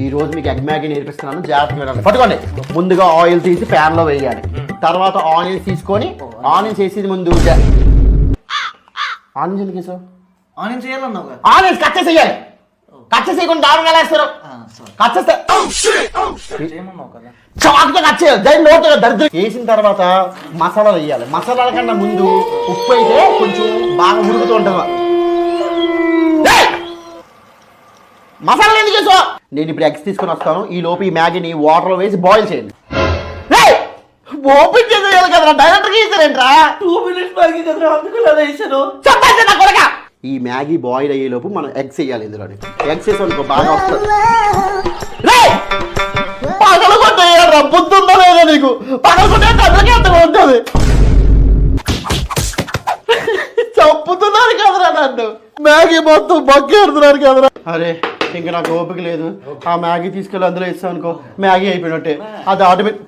ఈ రోజు మీకు ఎగ్ మ్యాగీ నేర్పిస్తున్నాను, జాగ్రత్తగా పట్టుకోండి. ముందుగా ఆయిల్ తీసి ప్యాన్ లో వేయాలి. తర్వాత ఆనియన్స్ తీసుకొని ఆనియన్స్ వేసేది ముందు ఆనియన్స్ ఎందుకు వేసావు? ఆనియన్స్ చేయాలన్నావు కదా. ఆనియన్స్ కట్ చేసేయాలి. కట్ చేసేయకుండా దారుణంగా వేస్తారు. కట్ చేస్తే చేయమన్నావు కదా. చాకుతో కట్ చేయాలి. దాని నోట్ దరిద్రం. వేసిన తర్వాత మసాలాలు వేయాలి. మసాలాల కన్నా ముందు ఉప్పు అయితే కొంచెం బాగా ఉడుకుతూ ఉంటుంది. మసాలా ఎందుకు వేసా? నేను ఇప్పుడు ఎగ్స్ తీసుకొని వస్తాను. ఈ లోపు ఈ మ్యాగీని వాటర్లో వేసి బాయిల్ చేయండి. ఓపెన్ చేసేయాలి కదరా, డైరెక్ట్గా వేసారేంట్రా? 2 minutes మ్యాగీ కదరా, అందుకు అలా వేసాను. చెప్పేసి నా కొడక. ఈ మ్యాగీ బాయిల్ అయ్యే లోపు మనం ఎగ్స్ వేయాలి. ఇందులో ఎగ్స్ వేసానుకో బాగా వస్తుంది. పగలగొట్టేయాలరా, బుద్ధి ఉందా లేదా నీకు? పగలగొట్టే అందుకే అంతగా ఉంటుంది. చంపుతున్నారు కదరా నన్ను. మ్యాగీ మొత్తం బగ్గేడుతున్నారు కదరా. అరే ఇంకా నాకు ఓపిక లేదు. ఆ మ్యాగీ తీసుకెళ్ళి అందులో ఇస్తాను అనుకో, మ్యాగీ అయిపోయినట్టే. అది ఆటోమేటిక్